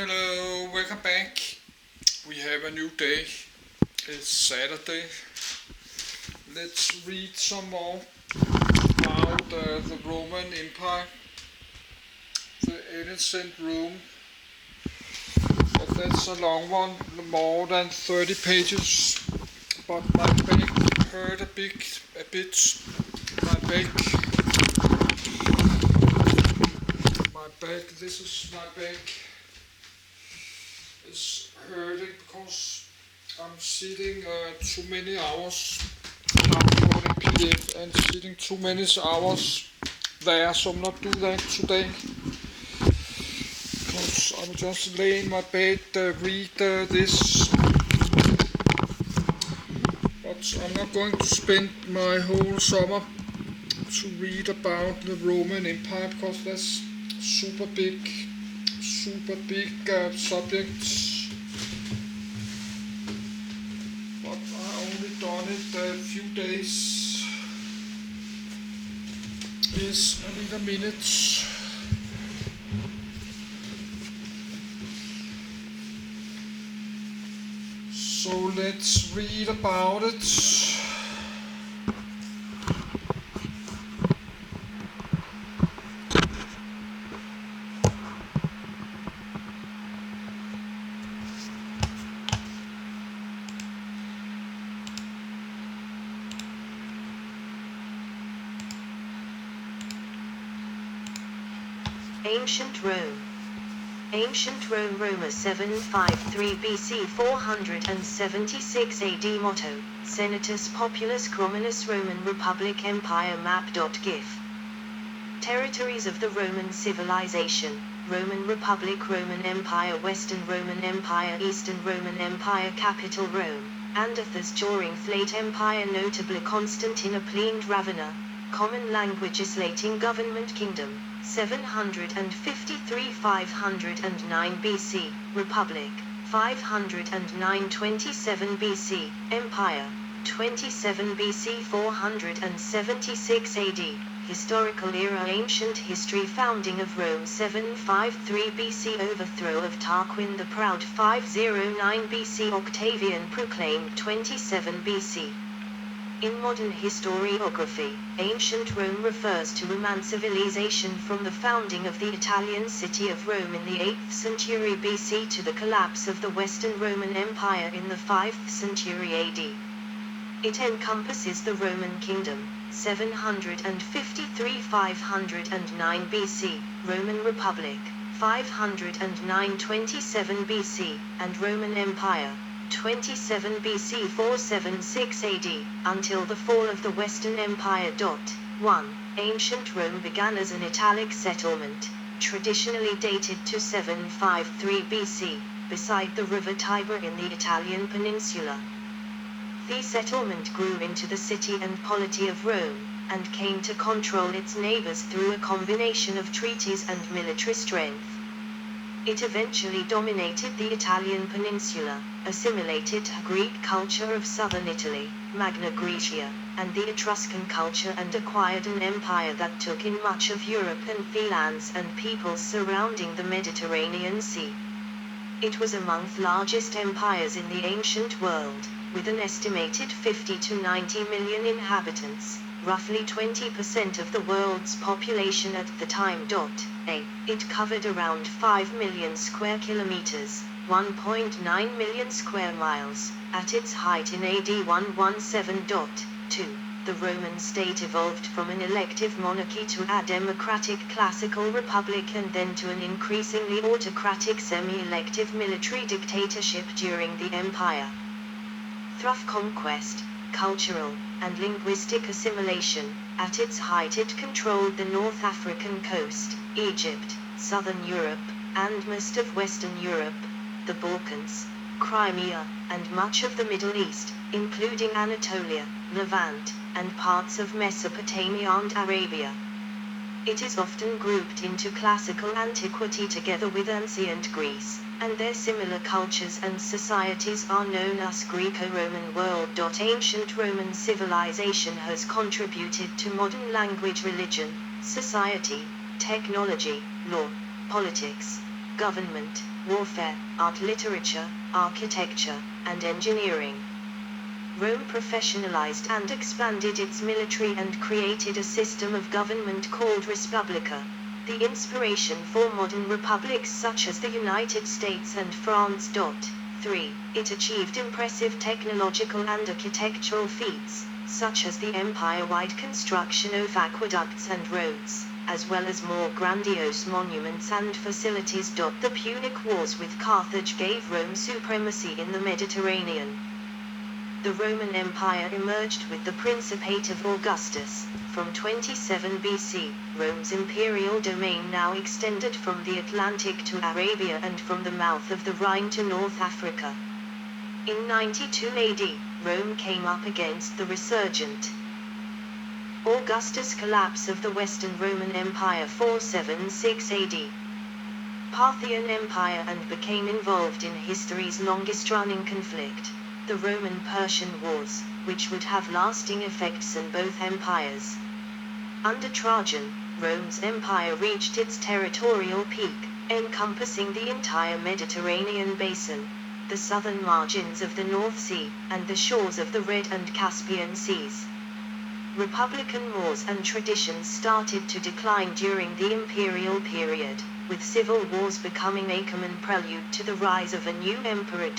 Hello, welcome back. We have a new day. It's Saturday. Let's read some more about the Roman Empire, the ancient Rome. But that's a long one, more than 30 pages. But my back hurt a bit. My back, this is my back is hurting because I'm sitting too many hours downloading PDF and sitting too many hours there, so I'm not doing that today. Because I'm just laying in my bed, read this. But I'm not going to spend my whole summer to read about the Roman Empire because that's super big subject. But I only done it a few days. Yes, I need a minute. So let's read about it. Ancient Rome. Ancient Rome, Roma 753 BC 476 AD. Motto: Senatus Populus Crominus Roman Republic Empire Map.gif. Territories of the Roman civilization: Roman Republic, Roman Empire, Western Roman Empire, Eastern Roman Empire. Capital Rome. Andathus during Late Empire, notably Constantinople and Ravenna. Common languages. Latin Government Kingdom 753-509 BC, Republic 509-27 BC, Empire 27 BC 476 AD, Historical era. Ancient history. Founding of Rome 753 BC, Overthrow of Tarquin the Proud 509 BC, Octavian proclaimed 27 BC. In modern historiography, ancient Rome refers to Roman civilization from the founding of the Italian city of Rome in the 8th century BC to the collapse of the Western Roman Empire in the 5th century AD. It encompasses the Roman Kingdom, 753-509 BC, Roman Republic, 509-27 BC, and Roman Empire, 27 BC 476 AD, until the fall of the Western Empire. 1. Ancient Rome began as an Italic settlement, traditionally dated to 753 BC, beside the river Tiber in the Italian peninsula. The settlement grew into the city and polity of Rome, and came to control its neighbors through a combination of treaties and military strength. It eventually dominated the Italian peninsula, assimilated Greek culture of southern Italy, Magna Graecia, and the Etruscan culture, and acquired an empire that took in much of Europe and the lands and peoples surrounding the Mediterranean Sea. It was among the largest empires in the ancient world, with an estimated 50 to 90 million inhabitants, roughly 20% of the world's population at the time. It covered around 5 million square kilometers, 1.9 million square miles, at its height in AD 117. 2. The Roman state evolved from an elective monarchy to a democratic classical republic, and then to an increasingly autocratic semi-elective military dictatorship during the empire. Through conquest, cultural, and linguistic assimilation, at its height it controlled the North African coast, Egypt, southern Europe, and most of Western Europe, the Balkans, Crimea, and much of the Middle East, including Anatolia, Levant, and parts of Mesopotamia and Arabia. It is often grouped into classical antiquity together with ancient Greece, and their similar cultures and societies are known as Greco-Roman world. Ancient Roman civilization has contributed to modern language, religion, society, technology, law, politics, government, warfare, art, literature, architecture, and engineering. Rome professionalized and expanded its military and created a system of government called Respublica, the inspiration for modern republics such as the United States and France. 3. It achieved impressive technological and architectural feats, such as the empire-wide construction of aqueducts and roads, as well as more grandiose monuments and facilities. The Punic Wars with Carthage gave Rome supremacy in the Mediterranean. The Roman Empire emerged with the Principate of Augustus. From 27 BC, Rome's imperial domain now extended from the Atlantic to Arabia and from the mouth of the Rhine to North Africa. In 92 AD, Rome came up against the resurgent Augustus' collapse of the Western Roman Empire 476 AD. Parthian Empire and became involved in history's longest-running conflict, the Roman-Persian Wars, which would have lasting effects in both empires. Under Trajan, Rome's empire reached its territorial peak, encompassing the entire Mediterranean basin, the southern margins of the North Sea, and the shores of the Red and Caspian Seas. Republican mores and traditions started to decline during the imperial period, with civil wars becoming a common prelude to the rise of a new emperor.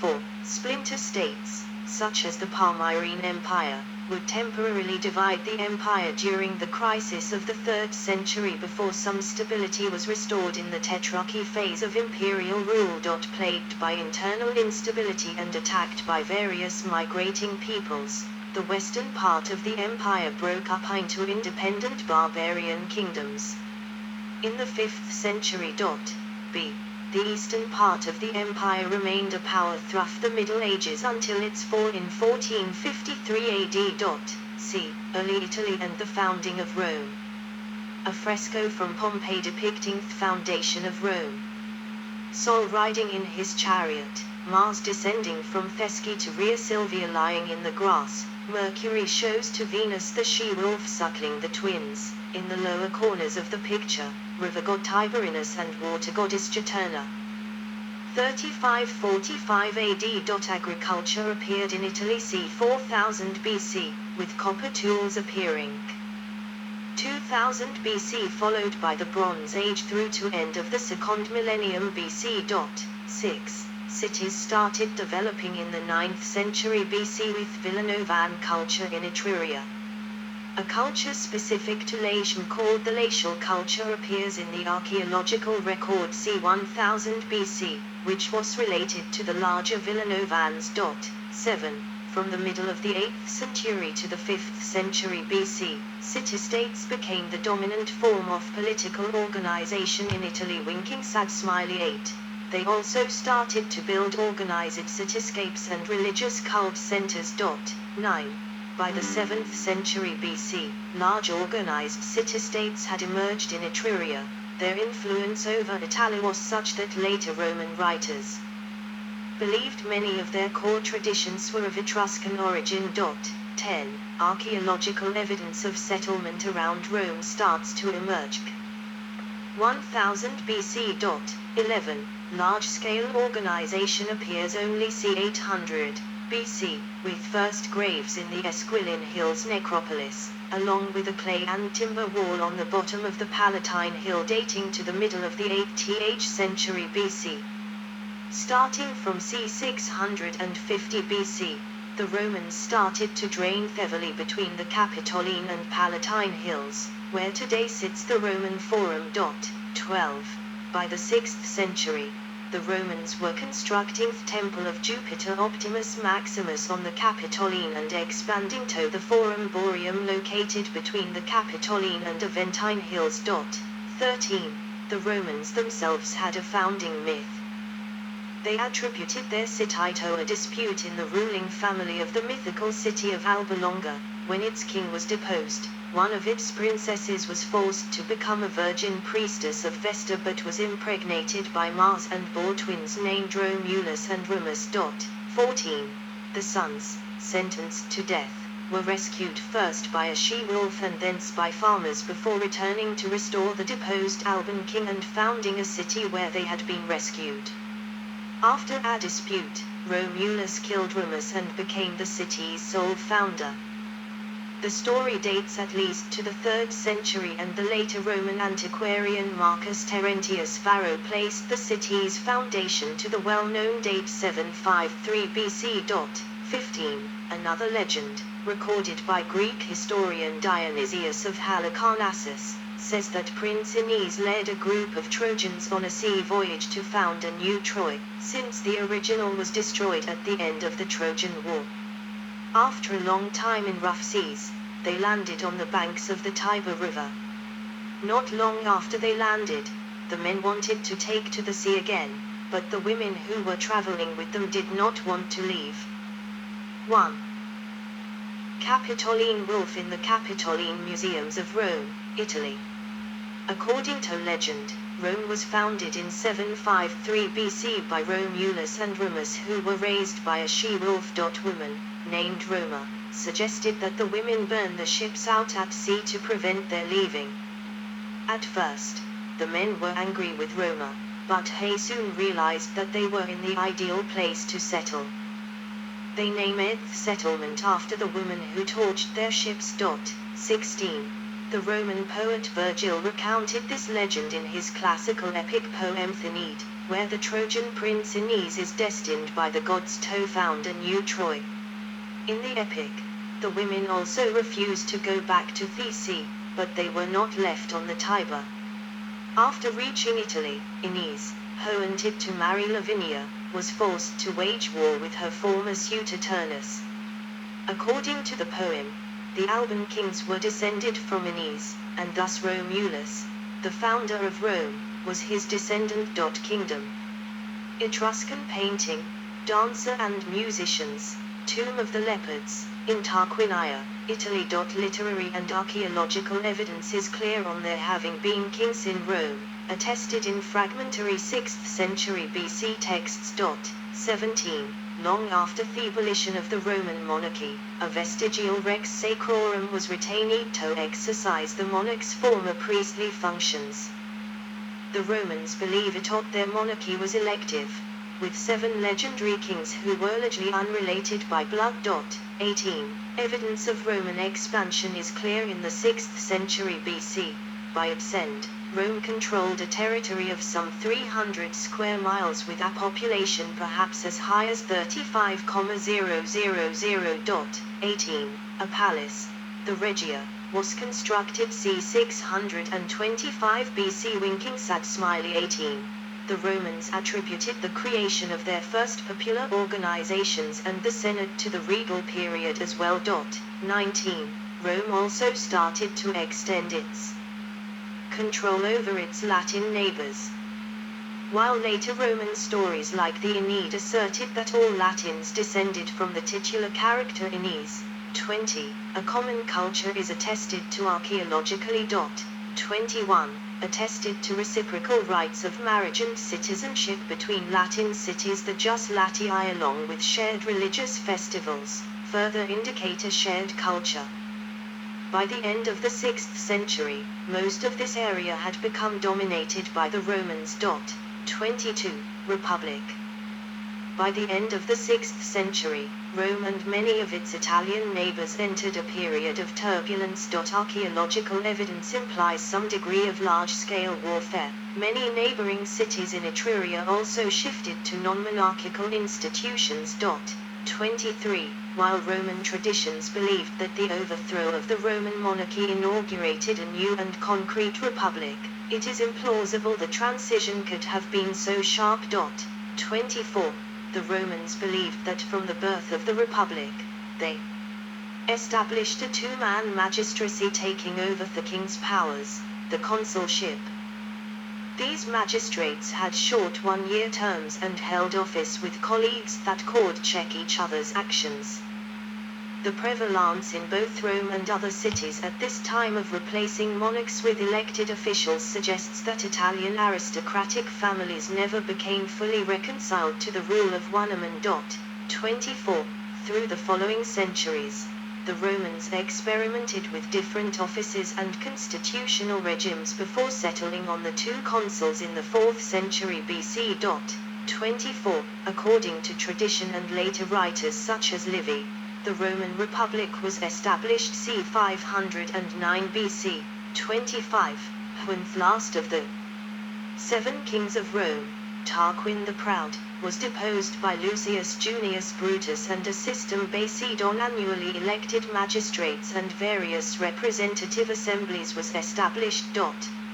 4. Splinter states, such as the Palmyrene Empire, would temporarily divide the empire during the crisis of the 3rd century before some stability was restored in the Tetrarchy phase of imperial rule. Plagued by internal instability and attacked by various migrating peoples, the western part of the empire broke up into independent barbarian kingdoms. In the 5th century. B. The eastern part of the empire remained a power through the Middle Ages until its fall in 1453 AD. C. Early Italy and the founding of Rome. A fresco from Pompeii depicting the foundation of Rome. Sol riding in his chariot, Mars descending from Thesky to Rhea Silvia lying in the grass, Mercury shows to Venus the she-wolf suckling the twins. In the lower corners of the picture, river god Tiberinus and water goddess Juturna. 3545 AD. Agriculture appeared in Italy c. 4000 BC, with copper tools appearing. 2000 BC followed by the Bronze Age through to end of the 2nd millennium BC. 6. Cities started developing in the 9th century BC with Villanovan culture in Etruria. A culture specific to Latium called the Latial culture appears in the archaeological record c. 1000 BC, which was related to the larger Villanovans. 7. From the middle of the 8th century to the 5th century BC, city-states became the dominant form of political organization in Italy. Winking sad smiley 8. They also started to build organized cityscapes and religious cult centers. 9. By the 7th century BC, large organized city-states had emerged in Etruria. Their influence over Italy was such that later Roman writers believed many of their core traditions were of Etruscan origin. 10. Archaeological evidence of settlement around Rome starts to emerge. 1000 BC. 11. Large-scale organization appears only c. 800 BC, with first graves in the Esquiline Hills necropolis, along with a clay and timber wall on the bottom of the Palatine Hill dating to the middle of the 8th century BC. Starting from c. 650 BC, the Romans started to drain heavily between the Capitoline and Palatine Hills, where today sits the Roman Forum. 12. By the 6th century, the Romans were constructing the Temple of Jupiter Optimus Maximus on the Capitoline and expanding to the Forum Boreum located between the Capitoline and Aventine Hills. 13. The Romans themselves had a founding myth. They attributed their city to a dispute in the ruling family of the mythical city of Alba Longa. When its king was deposed, one of its princesses was forced to become a virgin priestess of Vesta but was impregnated by Mars and bore twins named Romulus and Remus. 14. The sons, sentenced to death, were rescued first by a she-wolf and thence by farmers before returning to restore the deposed Alban king and founding a city where they had been rescued. After a dispute, Romulus killed Remus and became the city's sole founder. The story dates at least to the 3rd century, and the later Roman antiquarian Marcus Terentius Varro placed the city's foundation to the well-known date 753 BC. 15. Another legend, recorded by Greek historian Dionysius of Halicarnassus, says that Prince Aeneas led a group of Trojans on a sea voyage to found a new Troy, since the original was destroyed at the end of the Trojan War. After a long time in rough seas, they landed on the banks of the Tiber River. Not long after they landed, the men wanted to take to the sea again, but the women who were traveling with them did not want to leave. 1. Capitoline Wolf in the Capitoline Museums of Rome, Italy. According to legend, Rome was founded in 753 BC by Romulus and Remus, who were raised by a she-wolf. Woman, named Roma, suggested that the women burn the ships out at sea to prevent their leaving. At first, the men were angry with Roma, but they soon realized that they were in the ideal place to settle. They named the settlement after the woman who torched their ships. 16. The Roman poet Virgil recounted this legend in his classical epic poem Aeneid, where the Trojan prince Aeneas is destined by the gods to found a new Troy. In the epic, the women also refused to go back to Thessaly, but they were not left on the Tiber. After reaching Italy, Aeneas, who wanted to marry Lavinia, was forced to wage war with her former suitor Turnus. According to the poem, the Alban kings were descended from Aeneas, and thus Romulus, the founder of Rome, was his descendant. Kingdom. Etruscan painting, dancer and musicians, Tomb of the Leopards, in Tarquinia, Italy. Literary and archaeological evidence is clear on there having been kings in Rome, attested in fragmentary 6th century BC texts. 17. Long after the abolition of the Roman monarchy, a vestigial rex sacrorum was retained to exercise the monarch's former priestly functions. The Romans believed their monarchy was elective, with 7 legendary kings who were largely unrelated by blood. 18. Evidence of Roman expansion is clear in the 6th century BC. By its end, Rome controlled a territory of some 300 square miles with a population perhaps as high as 35,000. 18. A palace, the Regia, was constructed c. 625 BC. Winking sad smiley. 18. The Romans attributed the creation of their first popular organizations and the Senate to the regal period as well. 19. Rome also started to extend its control over its Latin neighbors. While later Roman stories like the Aeneid asserted that all Latins descended from the titular character Aeneas. 20. A common culture is attested to archaeologically. 21. Attested to reciprocal rights of marriage and citizenship between Latin cities. The Jus Latii, along with shared religious festivals, further indicate a shared culture. By the end of the 6th century, most of this area had become dominated by the Romans. 22. Republic. By the end of the 6th century, Rome and many of its Italian neighbors entered a period of turbulence. Archaeological evidence implies some degree of large-scale warfare. Many neighboring cities in Etruria also shifted to non-monarchical institutions. 23. While Roman traditions believed that the overthrow of the Roman monarchy inaugurated a new and concrete republic, it is implausible the transition could have been so sharp. 24. The Romans believed that from the birth of the republic, they established a two-man magistracy taking over the king's powers, the consulship. These magistrates had short one-year terms and held office with colleagues that could check each other's actions. The prevalence in both Rome and other cities at this time of replacing monarchs with elected officials suggests that Italian aristocratic families never became fully reconciled to the rule of one man. 24. Through the following centuries, The Romans experimented with different offices and constitutional regimes before settling on the two consuls in the 4th century BC. 24. According to tradition and later writers such as Livy, the Roman Republic was established c. 509 BC. 25. When the last of the 7 kings of Rome, Tarquin the Proud, was deposed by Lucius Junius Brutus, and a system based on annually elected magistrates and various representative assemblies was established.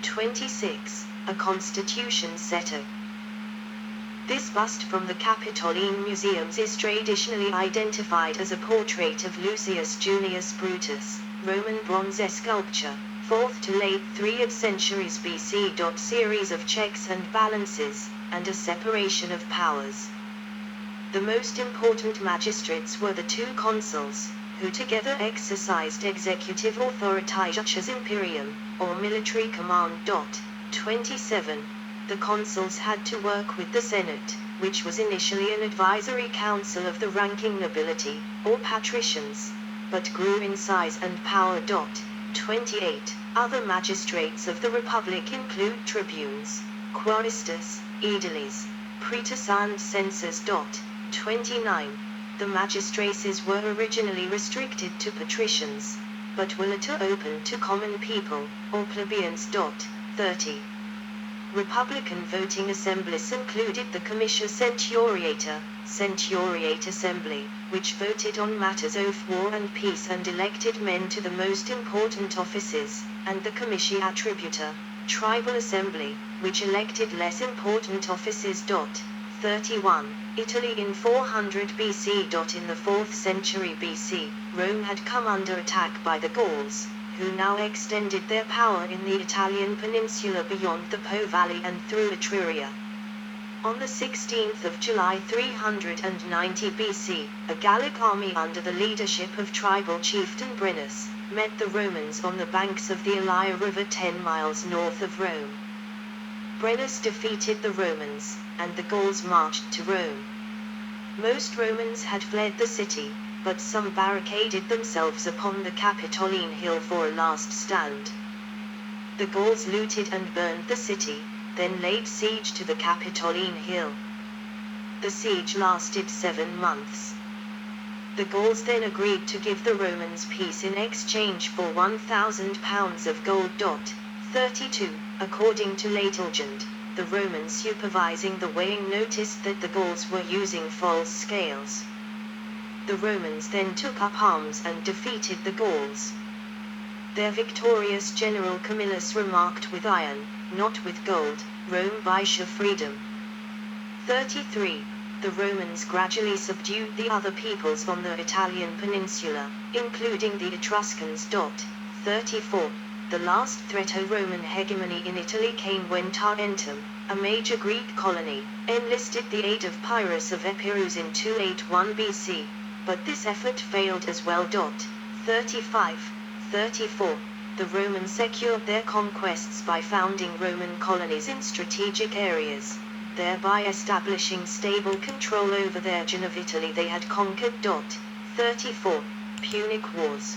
26. A constitution setter. This bust from the Capitoline Museums is traditionally identified as a portrait of Lucius Junius Brutus, Roman bronze sculpture, 4th to late 3rd centuries BC. Series of checks and balances, and a separation of powers. The most important magistrates were the two consuls, who together exercised executive authority such as imperium, or military command. 27. The consuls had to work with the Senate, which was initially an advisory council of the ranking nobility, or patricians, but grew in size and power. 28. Other magistrates of the Republic include tribunes, quaestors, aediles, praetors and censors. 29. The magistracies were originally restricted to patricians, but were later open to common people, or plebeians. 30. Republican voting assemblies included the Comitia Centuriata, Centuriate Assembly, which voted on matters of war and peace and elected men to the most important offices, and the Comitia Attributa, Tribal Assembly, which elected less important offices. 31. Italy in 400 BC. In the 4th century BC, Rome had come under attack by the Gauls, who now extended their power in the Italian peninsula beyond the Po Valley and through Etruria. On the 16th of July 390 BC, a Gallic army under the leadership of tribal chieftain Brennus, met the Romans on the banks of the Alia River 10 miles north of Rome. Brennus defeated the Romans, and the Gauls marched to Rome. Most Romans had fled the city, but some barricaded themselves upon the Capitoline Hill for a last stand. The Gauls looted and burned the city, then laid siege to the Capitoline Hill. The siege lasted 7 months. The Gauls then agreed to give the Romans peace in exchange for 1,000 pounds of gold. 32. According to late legend, the Romans supervising the weighing noticed that the Gauls were using false scales. The Romans then took up arms and defeated the Gauls. Their victorious general Camillus remarked, "With iron, not with gold, Rome buys your freedom." 33. The Romans gradually subdued the other peoples on the Italian peninsula, including the Etruscans. 34. The last threat to Roman hegemony in Italy came when Tarentum, a major Greek colony, enlisted the aid of Pyrrhus of Epirus in 281 BC. But this effort failed as well. 35. 34. The Romans secured their conquests by founding Roman colonies in strategic areas, thereby establishing stable control over their region of Italy they had conquered. 34. Punic Wars.